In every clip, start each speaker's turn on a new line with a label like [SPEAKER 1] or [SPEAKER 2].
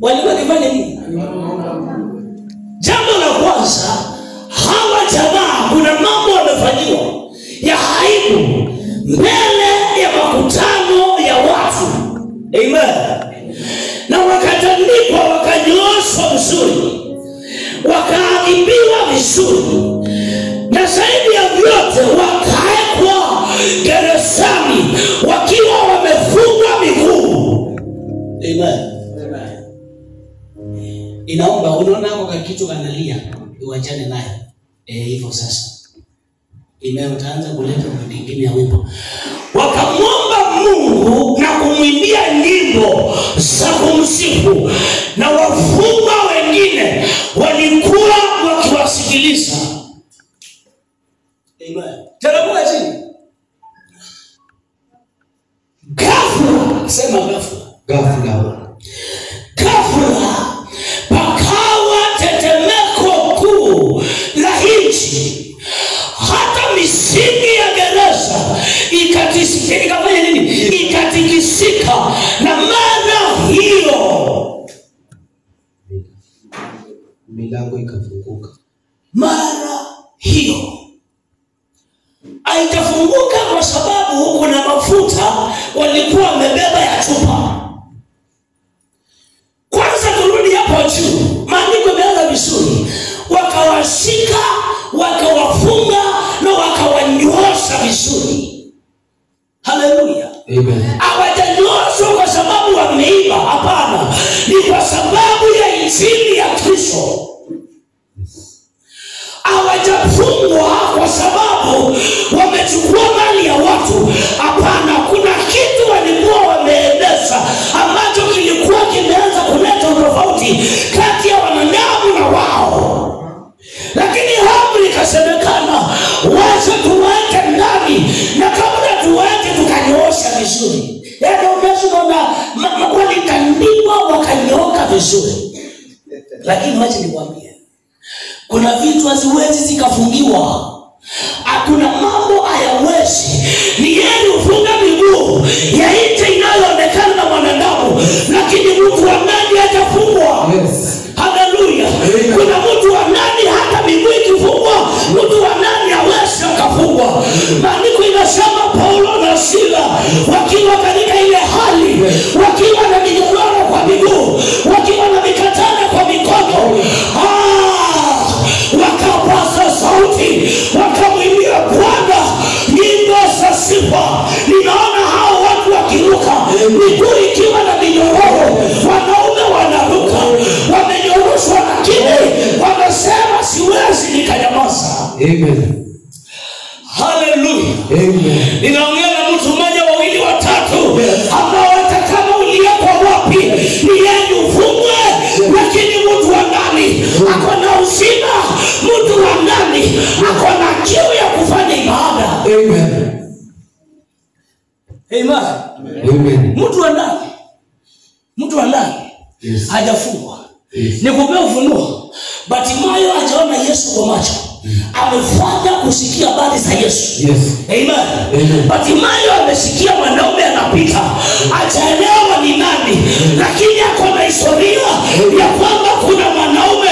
[SPEAKER 1] Walikuwa kifanya nini? Jambo la kwanza, hawa jamaa kuna mambo wamefanyiwa ya aibu mbele ya makutano ya watu. Amen. Na wakatandikwa, wakanyooshwa vizuri, wakaadhibiwa vizuri, na zaidi ya vyote wakaekwa gerezani wakiwa wamefungwa miguu. Amen. Inaomba unaona hapo kitu kanalia, uachane naye. Hivyo sasa. Utaanza kuleta mwingine ya wimbo. Wakamwomba Mungu na kumwimbia nyimbo za kumsifu, na wafungwa wengine walikuwa wakiwasikiliza. Amen. Tarabuka chini. Ghafla, sema ghafla. Ghafla pakawa tetemeko kuu la nchi, hata misingi ya gereza ikatikisika, na mara hiyo
[SPEAKER 2] milango ikafunguka.
[SPEAKER 1] Mara hiyo haitafunguka kwa sababu kuna mafuta walikuwa wamebeba ya chupa. Kwanza turudi hapo juu. Maandiko yameanza vizuri. Wakawashika, wakawafunga na wakawanyoosha vizuri. Haleluya.
[SPEAKER 2] Amen.
[SPEAKER 1] Hawajanyoshwa kwa sababu wameiba, hapana. Ni kwa sababu ya injili ya Kristo. Hawajafungwa kwa sababu wamechukua mali ya watu, hapana. Kuna kitu walikuwa wameendesha ambacho kilikuwa kimeanza kuleta utofauti kati ya wanadamu na wao. Lakini amri ikasemekana, wacha tuweke ndani, na kabla tuweke tukanyoosha vizuri. Walitandikwa wakanyooka vizuri. Lakini wacha nikwambie, kuna vitu haziwezi zikafungiwa. Hakuna mambo hayawezi. Ni yeye ufunga miguu ya nje inayoonekana na mwanadamu, lakini mtu wa ndani hajafungwa.
[SPEAKER 2] Yes.
[SPEAKER 1] Haleluya. Kuna mtu wa ndani hata miguu ikifungwa, mtu wa ndani hawezi akafungwa. Maandiko inasema Paulo na Sila wakiwa katika ile hali, wakiwa na minyororo kwa miguu, wakiwa na mikatana kwa mikono, wakapaza sauti, wakamwimbia Bwana nyimbo za sifa. Ninaona hao watu wakiruka, miguu ikiwa na minyororo, wanaume wanaruka, wamenyoroshwa, lakini wamesema siwezi nikanyamaza.
[SPEAKER 2] Amen.
[SPEAKER 1] Haleluya.
[SPEAKER 2] Amen.
[SPEAKER 1] Ninaongea na mtu mmoja, wawili, watatu ambao hata kama uliekwa wapi, ni yeye ufungwe, lakini mtu wa ndani ako na uzima, mtu wa ndani ako na kiu ya kufanya ibada.
[SPEAKER 2] Amen.
[SPEAKER 1] Amen. Mtu wa ndani
[SPEAKER 2] Yes.
[SPEAKER 1] hajafungwa.
[SPEAKER 2] Yes.
[SPEAKER 1] Nikupea ufunuo. Bartimayo hajaona Yesu kwa macho, amefanya kusikia habari za Yesu.
[SPEAKER 2] Yes.
[SPEAKER 1] Amen. Bartimayo amesikia mwanaume anapita, hajaelewa ni nani, lakini ako na historia ya kwamba kuna mwanaume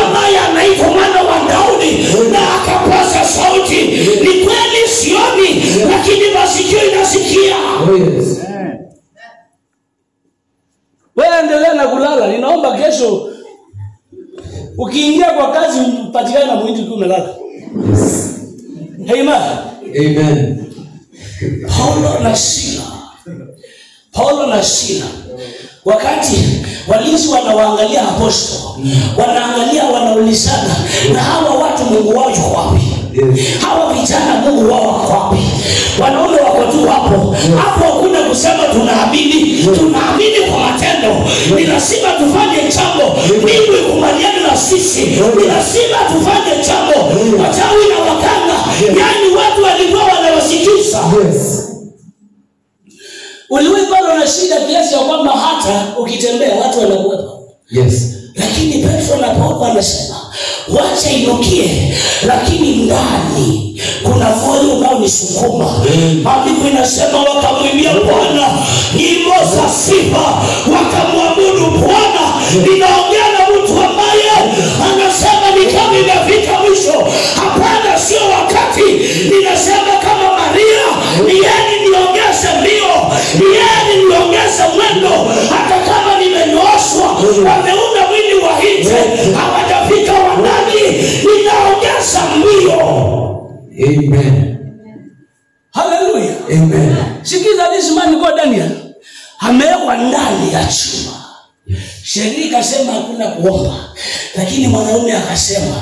[SPEAKER 1] ambaye anaitwa mwana wa Daudi, na akapaza sauti. Ni kweli sioni, lakini masikio inasikia.
[SPEAKER 2] Oh, yes.
[SPEAKER 1] Wewe endelea na kulala. Ninaomba kesho ukiingia kwa kazi upatikane na mwindi ukiwa umelala.
[SPEAKER 2] Yes. Amen. Paulo na Sila
[SPEAKER 1] wakati walinzi wanawaangalia apostol, wanaangalia, wanaulizana, na hawa watu Mungu wao yuko wapi? Hawa vijana Mungu wao wako wapi? Wanaume wako tu hapo. Hapo hakuna kusema tunaamini kwa matendo. Ni lazima tufanye jambo. Mungu ikubaliane na sisi. Ni lazima tufanye jambo. Wachawi na waganga, yani watu walikuwa wanawasikiza.
[SPEAKER 2] Yes.
[SPEAKER 1] Uliwe bado na shida kiasi ya kwamba hata ukitembea watu wanakuwepa.
[SPEAKER 2] Yes.
[SPEAKER 1] Lakini Petro na Paulo wanasema wacha inukie, lakini ndani kuna moyo unaonisukuma. Maandiko inasema wakamwimbia Bwana nyimbo Ninaongea na mtu ambaye anasema ni kama imefika mwisho. Hapana, sio wakati. Ninasema kama Maria, nieni niongeze mbio, nieni niongeze mwendo. Hata kama nimenyooshwa, wameunda mwili wa nje, hawajafika wa ndani, ninaongeza mbio.
[SPEAKER 2] Amen.
[SPEAKER 1] Hallelujah.
[SPEAKER 2] Amen.
[SPEAKER 1] Sikiza, this man kwa Daniel amewekwa ndani ya chuma. Sheria ikasema hakuna kuomba, lakini mwanaume akasema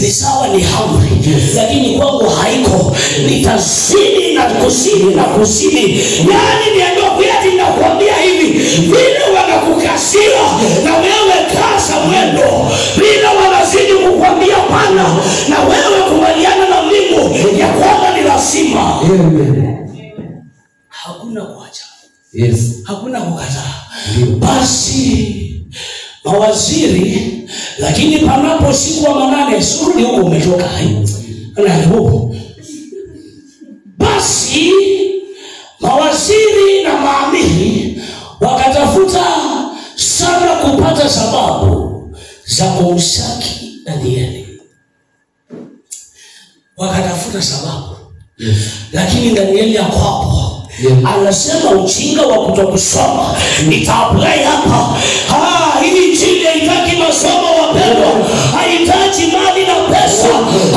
[SPEAKER 1] ni sawa, ni amri, lakini kwangu haiko, nitazidi na kusini na kusini. Yani niambiwa kuyati, nakwambia hivi, vile wanakukasia na wewe kaza mwendo, vile wanazidi kukwambia pana, na wewe kubaliana na Mungu ya kwamba ni lazima. Hakuna kuacha.
[SPEAKER 2] Yes.
[SPEAKER 1] Hakuna kukataa. Basi mawaziri, lakini panapo siku wa manane, surudi huko umetoka. Basi mawaziri na maamiri wakatafuta sana kupata sababu za kumshtaki Danieli. Wakatafuta sababu. Lakini Danieli hapo. Anasema ujinga wa kutokusoma nitaapply hapa. Hii injili haitaki masomo wapendwa, haihitaji mali na pesa,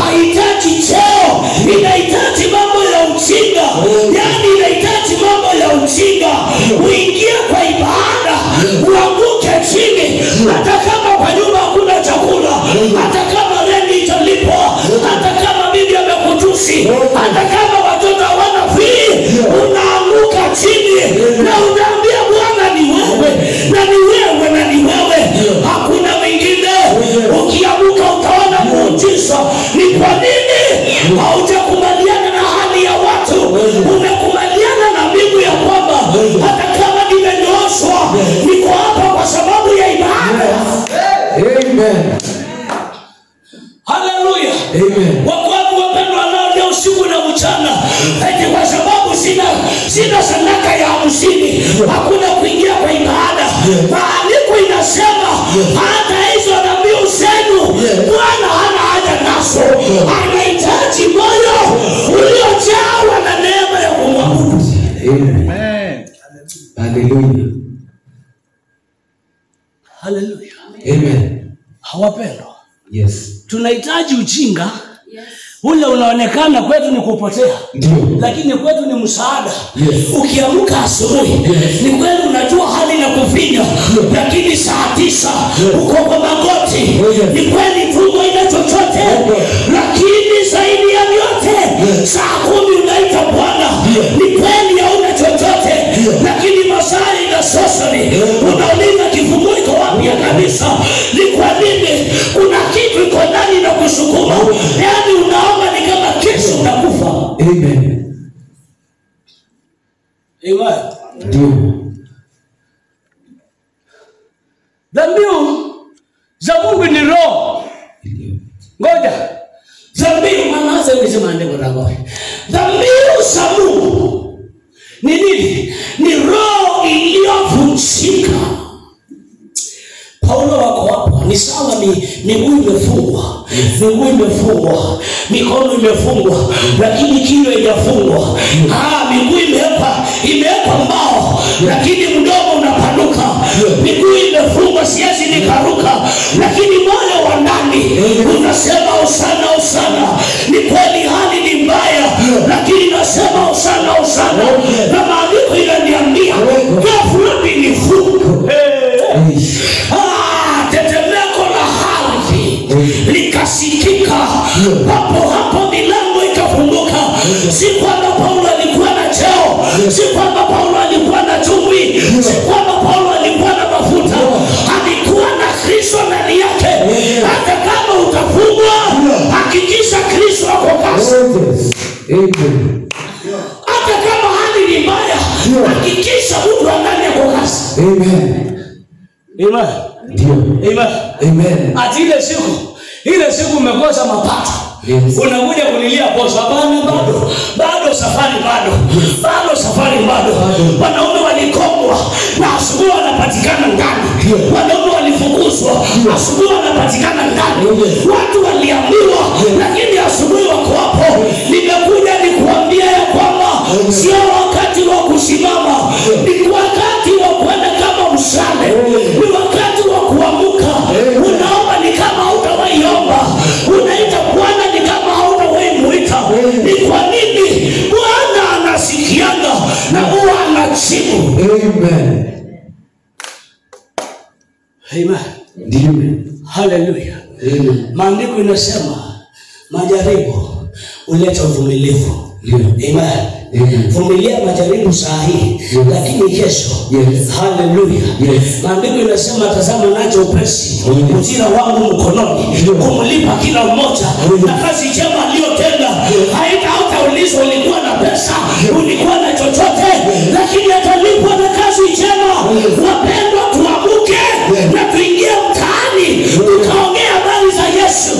[SPEAKER 1] haihitaji cheo, inahitaji mambo ya ujinga. Yani inahitaji mambo ya ujinga. Uingie kwa ibada, uanguke chini, hata kama kwa nyumba hakuna chakula, hata kama renti italipwa, hata kama bibi amekutusi, hata kama watoto hawana fee, unaanguka chini na unaambia Bwana ni wewe, na ni wewe, na ni wewe, hakuna mwingine. Ukiamuka utaona muujiza. Ni kwa nini haujakubaliana na hali ya watu? Umekubaliana na Mungu ya kwamba hata kama nimenyooshwa, niko hapa kwa sababu ya ibada.
[SPEAKER 2] Amen.
[SPEAKER 1] Hallelujah.
[SPEAKER 2] Amen.
[SPEAKER 1] Wako wapendwa nao leo usiku na mchana, eti kwa sababu sina sadaka ya 50, hakuna kuingia kwa ibada. Maandiko inasema hata hizo dhabihu zenu Bwana hana haja nazo. Anahitaji moyo uliojawa na neema ya kumwabudu.
[SPEAKER 2] Amen. Hallelujah.
[SPEAKER 1] Hallelujah.
[SPEAKER 2] Amen.
[SPEAKER 1] Hawapendwa.
[SPEAKER 2] Yes.
[SPEAKER 1] Tunahitaji ujinga. Ule unaonekana kwetu ni kupotea. Lakini kwetu ni msaada. Ukiamka asubuhi, ni kweli unajua hali na kufinya, lakini saa 9 uko kwa magoti. Ni kweli tumbo ina chochote, lakini zaidi ya yote saa 10 unaita Bwana. Ni kweli hauna chochote, lakini masaa ina sosoni. Unauliza kifunguo iko wapi ya kanisa? Ni kwa nini? Kuna kitu iko ndani na kusukuma. Yani unaomba ni kama kesho utakufa.
[SPEAKER 2] Amen.
[SPEAKER 1] Amen. Dhabihu za Mungu ni roho. Ngoja. Dhabihu maana sasa hivi sema ndivyo ndivyo. Dhabihu za Mungu ni nini? Ni roho iliyovunjika. Paulo wako hapo, ni sawa, ni miguu imefungwa, mikono imefungwa, lakini kichwa haijafungwa. Miguu imewekwa mbao, lakini mdomo unapanuka. Miguu imefungwa, siasi nikaruka, lakini moyo wa ndani unasema usana usana. Ni kweli hali ni mbaya, lakini nasema usana usana. Na maandiko inaniambia ghafla nilifunga. Tetemeko la ardhi likasikika, hapo hapo milango ikafunguka. Si kwamba Paulo alikuwa na cheo, si kwamba Paulo alikuwa na chumvi, si kwamba Paulo alikuwa na mafuta, alikuwa na Kristo ndani yake. Hata kama utafungwa, hakikisha Kristo ako kasi. Hata kama hali ni mbaya, hakikisha mtu ndani yako kasi.
[SPEAKER 2] Amen.
[SPEAKER 1] Amen. Ati ile siku umekosa mapato, unakuja kulilia bosi. Hapana, bado safari bado. Wanaume walikongwa na asubuhi wanapatikana ndani. Wanaume walifukuzwa, asubuhi wanapatikana ndani. Watu waliambiwa, lakini asubuhi wako hapo. Nimekuja nikuambia ya kwamba sio wakati wa kusimama, ni wakati wa kwenda kama mshale, ni wakati wa kuamuka. Unaomba ni kama hautawaiomba, unaita Bwana ni kama hautawaimuita. Ni kwa nini? Bwana anasikianga na huwa anajibu.
[SPEAKER 2] Amen.
[SPEAKER 1] Amen. Hallelujah. Maandiko inasema majaribu huleta uvumilivu. Amen. Vumilia majaribu saa hii, lakini kesho. Hallelujah. Maandiko inasema tazama nacho upesi ujira wangu mkononi kumlipa kila mmoja na kazi njema aliyotenda. Hautaulizwa ulikuwa na pesa, ulikuwa na chochote, lakini atalipwa na kazi njema. Wapendwa, tuamuke na tuingie mtaani tukaongea habari za Yesu.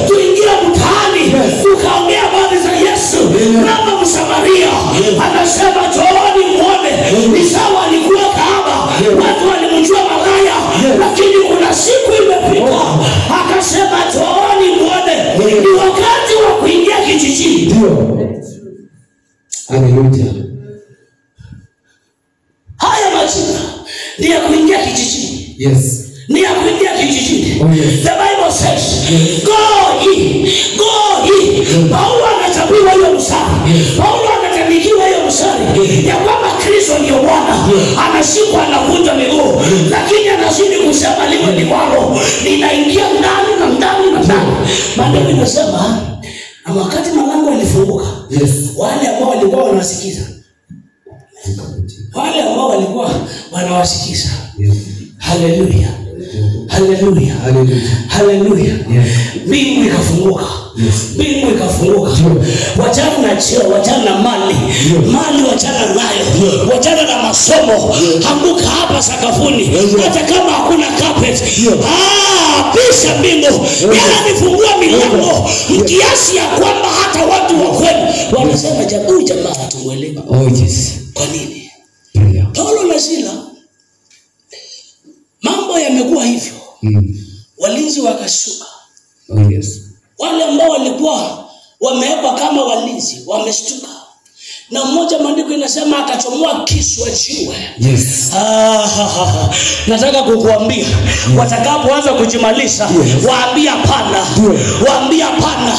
[SPEAKER 1] Tuingie mtaani tukaongea habari za Yesu. Mama Msamaria anasema njooni muone. Ni sawa alikuwa kahaba, watu walimjua malaya, lakini kuna siku imefika akasema njooni muone. Ni wakati wa kuingia kijijini.
[SPEAKER 2] Hallelujah.
[SPEAKER 1] Haya majina ni ya kuingia kijijini.
[SPEAKER 2] Yes.
[SPEAKER 1] Ni ya kuingia kijijini. The Bible says, go ye. Paulo anatabiwa hiyo mstari. Paulo anatabikiwa hiyo mstari ya kwamba Kristo ndio Bwana. Anashikwa anavunja miguu, lakini anazidi kusema liwe liwalo, ninaingia ndani na ndani na ndani. Maandiko yanasema na wakati malango yalifunguka, wale ambao walikuwa wanasikiza, wale ambao walikuwa wanawasikiza. Hallelujah. Hallelujah. Hallelujah. Mbingu ikafunguka. Mbingu ikafunguka. Wachana na cheo, wachana na mali. Mali wachana nayo. Wachana na masomo. Anguka hapa sakafuni. Hata kama hakuna carpet. Pisha mbingu. Yaani fungua milango. Kiasi ya kwamba hata watu wa kweli wanasema jamaa hatumuelewi. Kwa nini? Paulo na Sila mambo yamekuwa hivyo. Walinzi wakashuka. Wale ambao walikuwa wamewekwa kama walinzi wameshtuka. Na mmoja maandiko inasema akachomoa kisu jiwe. Nataka kukuambia watakapoanza kujimalisha, waambie hapana. Waambie hapana.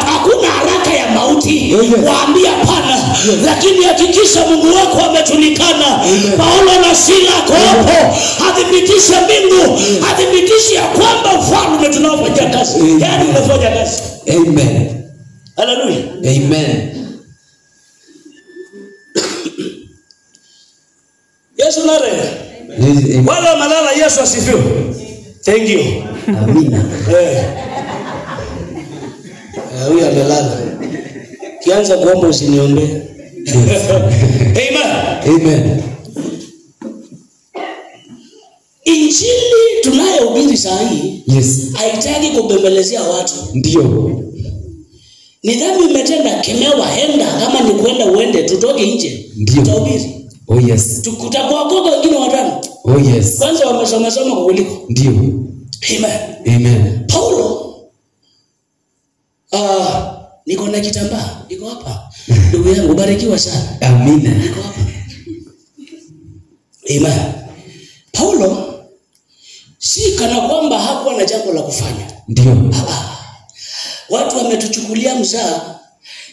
[SPEAKER 1] Hakuna haraka ya mauti. Waambie hapana. Lakini hakikisha Mungu wako amejulikana. Paulo na Sila hapo athibitisha mbingu, athibitisha ya kwamba ufalme tunaofanya kazi. Yaani unafanya kazi.
[SPEAKER 2] Amen.
[SPEAKER 1] Hallelujah.
[SPEAKER 2] Amen.
[SPEAKER 1] Yesu nare. Wala malala Yesu asifiwe. Thank you.
[SPEAKER 2] Amina.
[SPEAKER 1] Huyu amelala. Kianza kuomba usiniombe.
[SPEAKER 2] Amen.
[SPEAKER 1] Injili tunayohubiri saa hii haitaki kubembelezea watu.
[SPEAKER 2] Ndio.
[SPEAKER 1] Ni dhambi umetenda, kemewa, henda. Kama ni kwenda uende, tutoke nje. Tutahubiri. Tukutakuokoka wengine watano. Kwanza wamesoma kukuliko.
[SPEAKER 2] Ndio. Amen.
[SPEAKER 1] Paulo niko na kitambaa, niko hapa. Ndugu yangu barikiwa sana.
[SPEAKER 2] Amina.
[SPEAKER 1] Niko hapa. Amen. Paulo si kana kwamba hakuwa na jambo la kufanya.
[SPEAKER 2] Ndio.
[SPEAKER 1] Watu wametuchukulia mzaa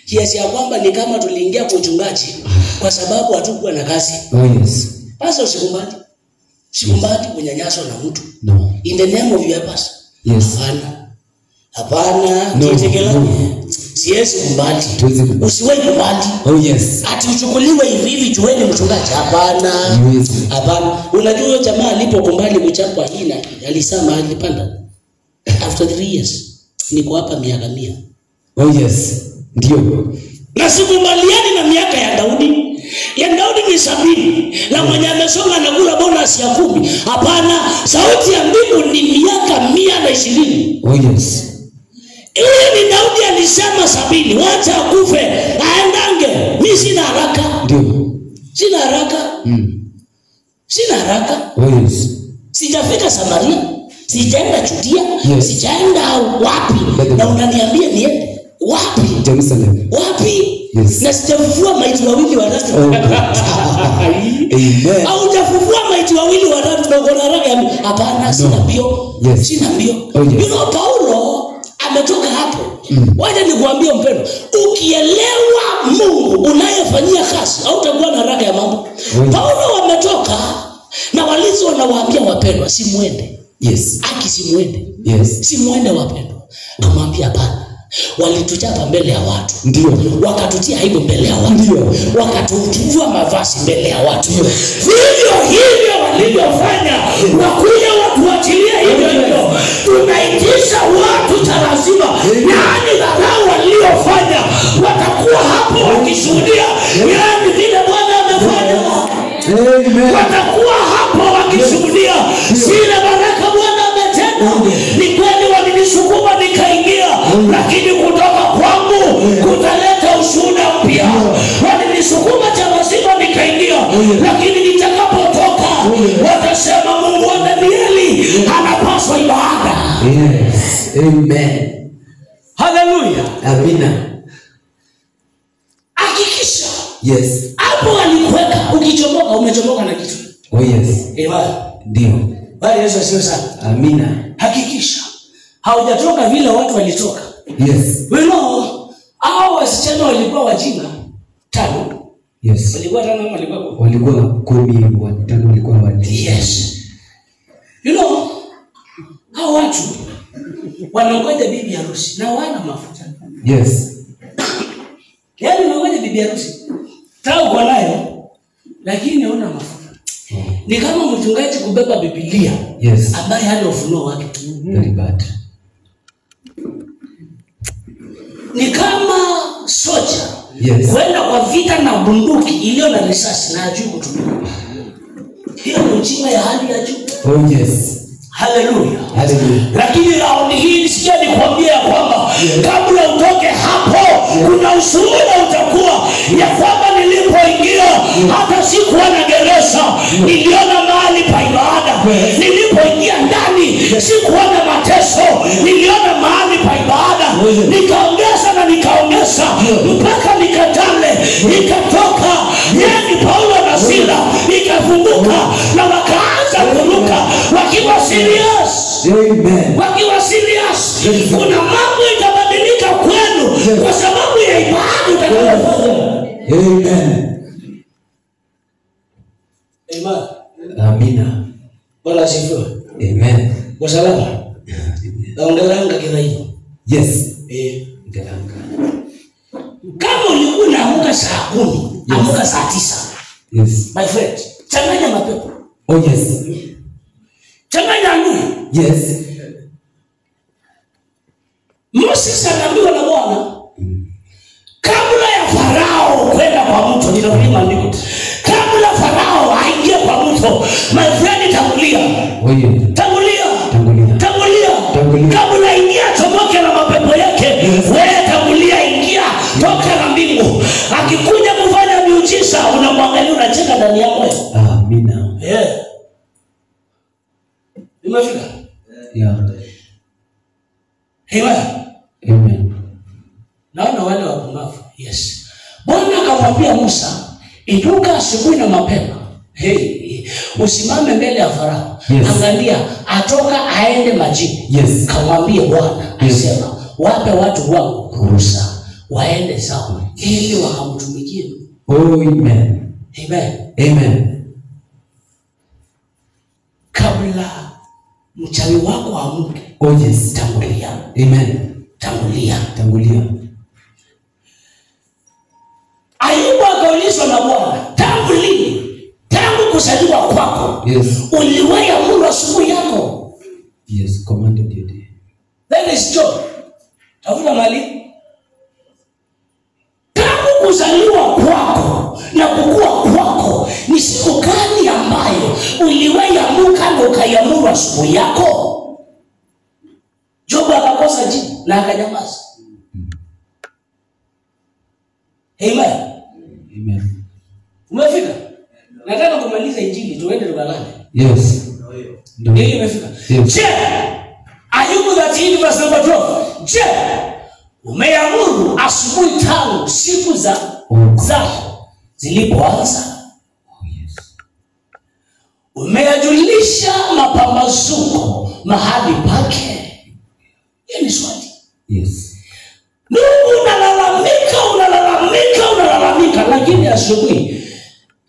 [SPEAKER 1] kiasi ya kwamba ni kama tuliingia kwa uchungaji kwa sababu hatukuwa na kazi. Basi usikumbati. Sikumbati kunyanyaswa na mtu.
[SPEAKER 2] No.
[SPEAKER 1] In the name of your pastor. Hapana. Siwezi kumbati. Usiwahi kumbati. Ati uchukuliwe hivi jueni mchungaji. Hapana. Unajua huyo jamaa alipokumbali kuchapwa hii alisema alipanda. After 3 years niko hapa miaka 100.
[SPEAKER 2] Ndio.
[SPEAKER 1] Na sikubaliani na miaka ya Daudi. Ya Daudi ni 70 na mwenye amesonga anakula bonus ya 10. Hapana, sauti ya mbingu ni miaka 120. Ile ni Daudi alisema 70, wacha akufe aendange. Mimi sina haraka.
[SPEAKER 2] Ndio.
[SPEAKER 1] Sina haraka. Sina haraka. Sijafika Samaria, sijaenda Judea, sijaenda wapi. Na unaniambia niende wapi?
[SPEAKER 2] Jerusalem.
[SPEAKER 1] Wapi?
[SPEAKER 2] Yes.
[SPEAKER 1] Na sijafufua maiti wawili watatu.
[SPEAKER 2] Amen.
[SPEAKER 1] Au hujafufua maiti wawili watatu na uko haraka? Hapana, sina mbio.
[SPEAKER 2] Yes.
[SPEAKER 1] Sina mbio.
[SPEAKER 2] Oh, yes.
[SPEAKER 1] You know, Paulo ametoka hapo. Wacha nikuambie mpendo, ukielewa Mungu unayefanyia kazi au utakuwa na haraka ya mambo. Paulo ametoka na walinzi wanawaambia wapendwa simuende.
[SPEAKER 2] Yes.
[SPEAKER 1] Simuende.
[SPEAKER 2] Yes.
[SPEAKER 1] Simuende wapendwa. Amwambia hapana. Walituchapa mbele ya watu.
[SPEAKER 2] Ndio.
[SPEAKER 1] Wakatutia aibu mbele ya watu.
[SPEAKER 2] Ndio.
[SPEAKER 1] Wakatuvua mavazi mbele ya watu. Vivyo hivyo walivyofanya, wakuja watuachilia hivyo. Tunaitisha watu lazima. Yaani dharau waliofanya watakuwa hapo wakishuhudia. Yaani vile Bwana amefanya.
[SPEAKER 2] Amen.
[SPEAKER 1] Watakuwa hapo wakishuhudia zile baraka Bwana ametenda. Ni kweli walinisukuma nikaingia, lakini kutoka kwangu kutaleta ushuhuda mpya. Walinisukuma chama zima nikaingia, lakini nitakapotoka watasema Mungu wa Danieli anapaswa ibada.
[SPEAKER 2] Yes. Amen.
[SPEAKER 1] Hallelujah.
[SPEAKER 2] Amina.
[SPEAKER 1] Hakikisha.
[SPEAKER 2] Yes.
[SPEAKER 1] Hapo alikuweka, ukichomoka umechomoka na kitu.
[SPEAKER 2] Oh yes. Ndio.
[SPEAKER 1] Bali Yesu asifiwe sana.
[SPEAKER 2] Amina.
[SPEAKER 1] Hakikisha haujatoka vile watu walitoka.
[SPEAKER 2] Yes.
[SPEAKER 1] We know, hao wasichana walikuwa wajinga 5.
[SPEAKER 2] Yes.
[SPEAKER 1] Walikuwa 5 ama walikuwa 10?
[SPEAKER 2] Walikuwa 10, watano walikuwa wajinga.
[SPEAKER 1] Yes. You know, hao watu wanangoja bibi harusi na wana mafuta.
[SPEAKER 2] Yes.
[SPEAKER 1] Yaani wanangoja bibi harusi. Tao kwa nayo lakini hauna mafuta. Ni kama mchungaji kubeba Biblia.
[SPEAKER 2] Yes.
[SPEAKER 1] Ambaye hana ufunuo wake.
[SPEAKER 2] Very bad.
[SPEAKER 1] Ni kama soja.
[SPEAKER 2] Yes.
[SPEAKER 1] Kwenda kwa vita na bunduki iliyo na risasi na ajui kutumia. Hiyo ni ujinga ya hali ya juu.
[SPEAKER 2] Oh yes.
[SPEAKER 1] Hallelujah.
[SPEAKER 2] Hallelujah.
[SPEAKER 1] Lakini raundi hii nisikia nikwambia ya kwamba kabla utoke hapo kuna ushuhuda utakuwa ya kwamba nilipoingia hata sikuwa na gereza, niliona mahali pa ibada. Nilipoingia ndani sikuwa na mateso, niliona mahali pa ibada. Nikaongeza na nikaongeza mpaka nikatale, nikatoka. Yani Paulo na Sila ikafunguka na wakaanza kuruka wakiwa serious.
[SPEAKER 2] Amen.
[SPEAKER 1] Wakiwa serious. Kuna mambo itabadilika kwenu kwa sababu ya ibada utakayofanya.
[SPEAKER 2] Amen.
[SPEAKER 1] Amen.
[SPEAKER 2] Amina.
[SPEAKER 1] Bwana asifiwe.
[SPEAKER 2] Amen.
[SPEAKER 1] Kwa salama. Naongelanga kila hiyo.
[SPEAKER 2] Yes.
[SPEAKER 1] Ngelanga. Kama ulikuwa unaamka saa 10, amka saa 9.
[SPEAKER 2] Yes.
[SPEAKER 1] My friend, changanya mapepo.
[SPEAKER 2] Oh yes.
[SPEAKER 1] Changanya nini?
[SPEAKER 2] Yes.
[SPEAKER 1] Moses anaambiwa na Bwana kabla ya Farao kwenda kwa mto, nitakulia maandiko. Kabla Farao aingie kwa mto, my friend, tangulia.
[SPEAKER 2] Oh yeah.
[SPEAKER 1] Tangulia. Kabla ingia toboke na mapepo yake, wewe tangulia, ingia, toka na mbingu. Akikuja kufanya miujiza unamwangalia, unacheka ndani yako.
[SPEAKER 2] Amina.
[SPEAKER 1] Imefika?
[SPEAKER 2] Yeah. Amen.
[SPEAKER 1] Naona wale wapumbavu. Yes. Bwana akamwambia Musa, inuka asubuhi na mapema. Usimame mbele ya Farao.
[SPEAKER 2] Yes.
[SPEAKER 1] Angalia, atoka aende majini.
[SPEAKER 2] Yes.
[SPEAKER 1] Kamwambie Bwana, asema, wape watu wangu ruhusa waende sawa ili wakamtumikie.
[SPEAKER 2] Oh amen. Amen. Kabla mchawi wako amke. Oh yes. Tangulia. Amen. Tangulia. Ayubu akaulizwa na Bwana, tangu lini? Tangu kuzaliwa kwako. Yes. Uliwahi amuru asubuhi yako? Yes, commanded your day. That is Job. Tafuta mali. Tangu kuzaliwa kwako na kukua kwako, ni siku gani ambayo uliwahi amuka na ukaiamuru asubuhi yako? Job akakosa jibu na akanyamaza. Amen. Umefika? Nataka kumaliza injili tuende tukalale. Yes.
[SPEAKER 1] Ndio imefika. Je, Ayubu 13 verse number 12. Je, umeamuru asubuhi tangu siku zako zilipoanza? Umeyajulisha mapambazuko mahali pake? Hiyo ni swali. Ndugu, unalalamika, lakini asubuhi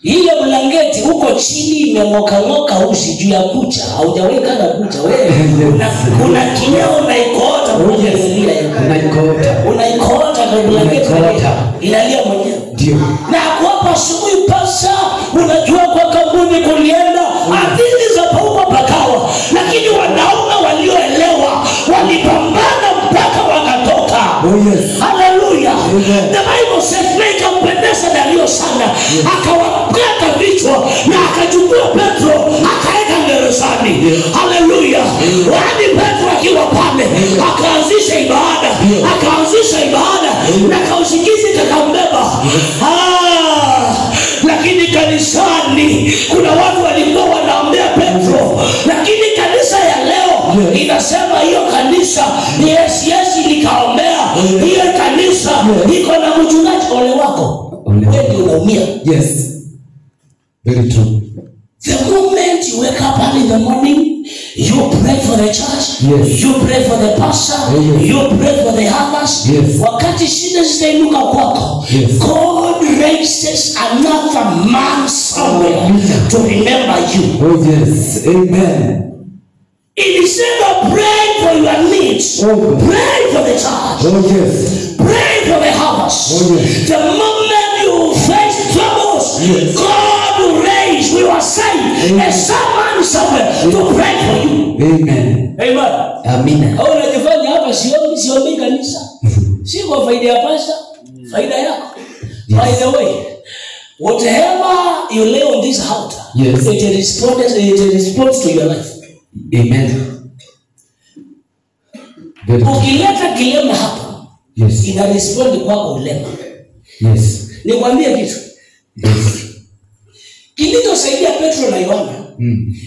[SPEAKER 1] ile blanketi huko chini imeng'oka usijui ya kucha, haujaweka na kucha wewe. Kuna kinyao unaikota kwa blanketi inalia mwenyewe. Ndio. Na kwa asubuhi pasa unajua kwa kampuni kulienda hadithi za pauko pakawa, lakini wanaume walioelewa walipambana mpaka wakatoka. Hallelujah. The Bible says ikampendeza Dario sana, akawapaka vichwa na akachukua Petro akaenda gerezani. Hallelujah. Wani Petro akiwa pale akaanzisha ibada na kausingizi kakambeba. Lakini kanisani kuna watu walikuwa wanaombea Petro, lakini kanisa ya leo inasema hiyo kanisa ni yes likaombea. Hiyo kanisa iko na mchungaji. Ole wako wewe unaumia.
[SPEAKER 2] Yes, very true.
[SPEAKER 1] The moment you wake up early in the morning, you pray for the church, you pray for the pastor, you pray for the others. Wakati shida zitainuka kwako, God raises another man somewhere to remember you.
[SPEAKER 2] Oh yes, amen.
[SPEAKER 1] Instead of praying for your needs, pray for the church.
[SPEAKER 2] Oh yes.
[SPEAKER 1] Pray for the house.
[SPEAKER 2] Oh yes.
[SPEAKER 1] The moment you face troubles, God will raise, we were saying, a someone somewhere to pray for you.
[SPEAKER 2] Amen.
[SPEAKER 1] Amen.
[SPEAKER 2] Amen.
[SPEAKER 1] Au unajifanya hapa siombi kanisa. Si kwa faida ya pasa, faida yako. By the way, whatever you lay on this altar, it responds to your life.
[SPEAKER 2] Amen.
[SPEAKER 1] Ukileta kilema hapa, ina respond kwako ulema. Nikwambie kitu. Kilichosaidia Petro na Yohana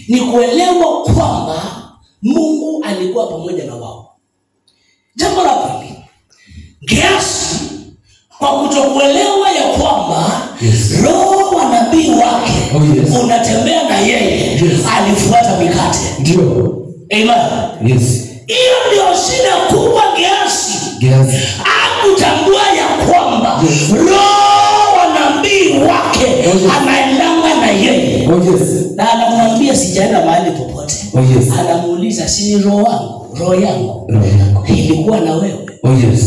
[SPEAKER 1] ni kuelewa kwamba Mungu alikuwa pamoja na wao. Jambo la pili, Gehazi kwa kutokuelewa ya kwamba roho wa nabii wake unatembea na yeye, alifuata mikate.
[SPEAKER 2] Ndio.
[SPEAKER 1] Amen. Hiyo ndio shida kubwa. Gehazi hakutambua ya kwamba roho wa nabii wake anaendana na yeye. Na anamwambia sijaenda mahali popote. Anamuuliza si roho yangu ilikuwa na wewe.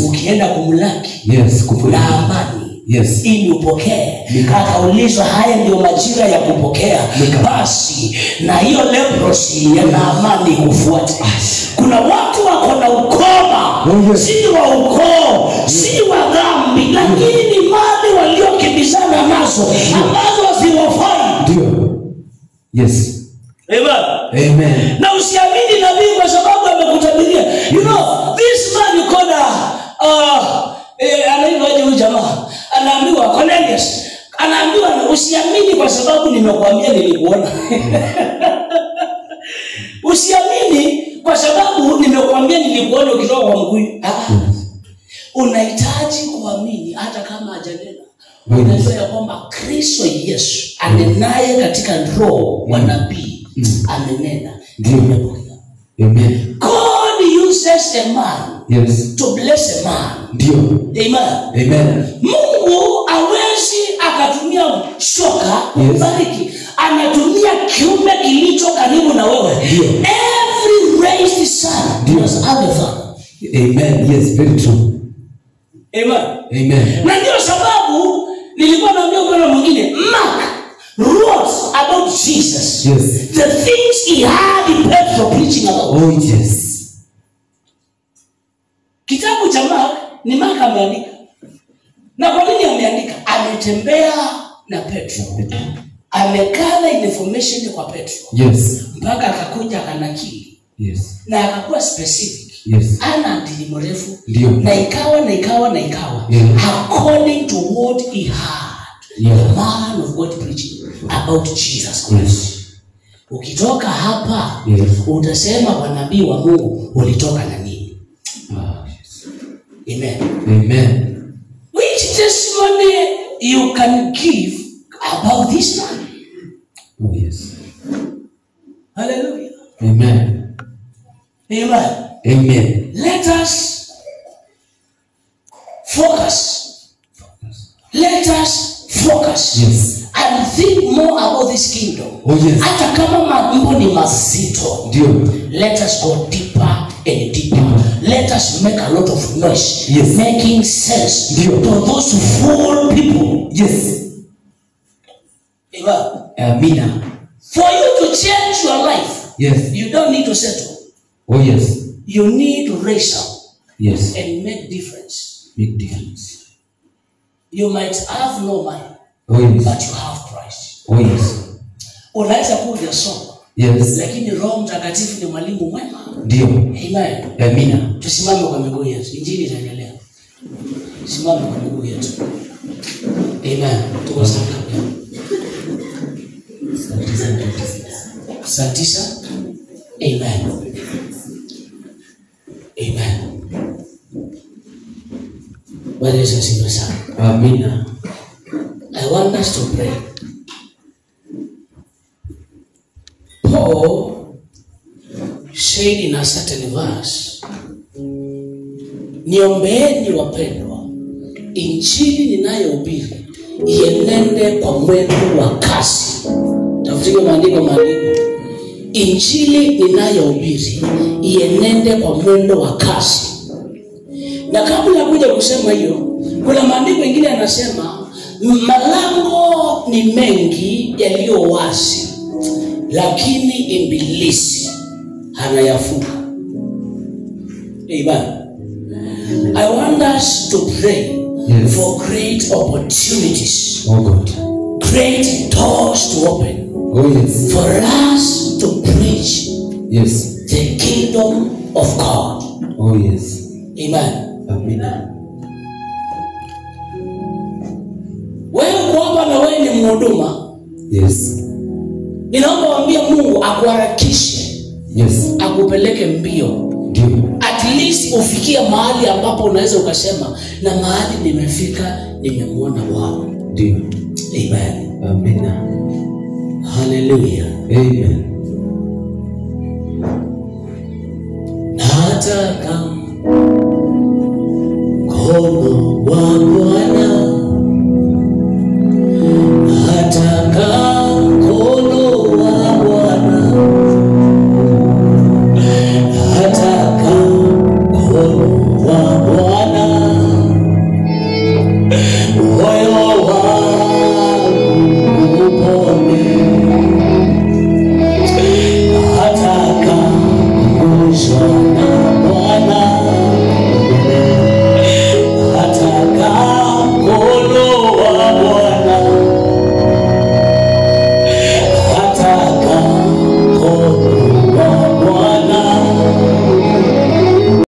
[SPEAKER 1] Ukienda kumlaki na amani ili upokee. Akaulizwa haya ndio majira ya kupokea. Basi na hiyo leprosy ya amani kufuate. Kuna watu wako na ukoma, si wa ukoo, si wa dhambi, lakini ni mali waliokimbizana nazo ambazo haziwafai.
[SPEAKER 2] Amen.
[SPEAKER 1] Na usiamini nabii kwa sababu amekutabiria. You know, this man you call anaitwaje huyu jamaa? Anaambiwa Cornelius. Anaambiwa usiamini kwa sababu nimekuambia nilikuona. Usiamini kwa sababu nimekuambia nilikuona ukitoka kwa mkuyu. Unahitaji kuamini hata kama hajanena. Unajua ya kwamba Kristo Yesu anenaye katika roho wa nabii amenena.
[SPEAKER 2] Amen.
[SPEAKER 1] God uses a man to bless a man. Amen. Mungu hawezi akatumia shoka kubariki. Anatumia kiume kilicho karibu na wewe. Every raised son was other father.
[SPEAKER 2] Amen. Yes, very true.
[SPEAKER 1] Amen. Na ndio sababu nilikuwa naambia kwa mwingine, Mark wrote about Jesus. The things he had in Petro preaching about. Kitabu cha Mark ni Mark ameandika. Na kwa nini ameandika? Ametembea na Petro. Amekana information kwa Petro. Mpaka akakuja akanakili. Na akakuwa specific. Ana hadithi mrefu. Na ikawa. According to what he had. The man of God preaching about Jesus Christ. Ukitoka hapa,
[SPEAKER 2] Yes.
[SPEAKER 1] utasema kwa nabii wa Mungu ulitoka na nini?
[SPEAKER 2] Yes.
[SPEAKER 1] Amen.
[SPEAKER 2] Amen.
[SPEAKER 1] Which testimony you can give about this man?
[SPEAKER 2] Oh yes.
[SPEAKER 1] Hallelujah.
[SPEAKER 2] Amen.
[SPEAKER 1] Amen.
[SPEAKER 2] Amen.
[SPEAKER 1] Let us focus. Let us focus.
[SPEAKER 2] Yes.
[SPEAKER 1] And think more about this kingdom.
[SPEAKER 2] Oh yes.
[SPEAKER 1] Hata kama mambo ni mazito.
[SPEAKER 2] Ndio.
[SPEAKER 1] Let us go deeper and deeper. Let us make a lot of noise.
[SPEAKER 2] Yes.
[SPEAKER 1] Making sense
[SPEAKER 2] Ndio.
[SPEAKER 1] to those fool people.
[SPEAKER 2] Yes.
[SPEAKER 1] Amen.
[SPEAKER 2] Amina.
[SPEAKER 1] For you to change your life,
[SPEAKER 2] Yes.
[SPEAKER 1] you don't need to settle.
[SPEAKER 2] Oh yes.
[SPEAKER 1] You need to raise up
[SPEAKER 2] Yes.
[SPEAKER 1] and make difference.
[SPEAKER 2] Big difference.
[SPEAKER 1] You might have no money,
[SPEAKER 2] Oh yes.
[SPEAKER 1] but you have Christ.
[SPEAKER 2] Oh yes.
[SPEAKER 1] Unaweza kuwa hujasoma,
[SPEAKER 2] Yes.
[SPEAKER 1] lakini Roho Mtakatifu ni mwalimu mwema.
[SPEAKER 2] Ndio.
[SPEAKER 1] Amen.
[SPEAKER 2] Amina.
[SPEAKER 1] Tusimame kwa miguu yetu. Injili inaendelea. Simame kwa miguu yetu. Amen. Tuko sana. Saa 9. Amen. Amen. Bwana Yesu asifiwe sana.
[SPEAKER 2] Amina.
[SPEAKER 1] I want us to pray. Paul said in a certain verse, niombeeni wapendwa, injili ninayohubiri ienende kwa mwendo wa kasi. Tafutike maandiko. Injili ninayohubiri ienende kwa mwendo wa kasi. Na kabla ya kuja kusema hiyo, kuna maandiko mengine yanasema malango ni mengi yaliyo wazi, lakini ibilisi anayafunga. Amen. I want us to pray for great opportunities.
[SPEAKER 2] Oh God.
[SPEAKER 1] Great doors to open.
[SPEAKER 2] Oh yes.
[SPEAKER 1] For us to preach
[SPEAKER 2] Yes.
[SPEAKER 1] the kingdom of God.
[SPEAKER 2] Oh yes.
[SPEAKER 1] Amen.
[SPEAKER 2] Amina.
[SPEAKER 1] Wewe kwamba na wewe ni mhuduma,
[SPEAKER 2] Yes.
[SPEAKER 1] ninaomba waambie Mungu akuharakishe,
[SPEAKER 2] Yes.
[SPEAKER 1] akupeleke mbio.
[SPEAKER 2] Ndio.
[SPEAKER 1] At least ufikie mahali ambapo unaweza ukasema na mahali nimefika nimemuona Bwana.
[SPEAKER 2] Ndio.
[SPEAKER 1] Amen.
[SPEAKER 2] Amina.
[SPEAKER 1] Hallelujah.
[SPEAKER 2] Amen.
[SPEAKER 1] Na hata kama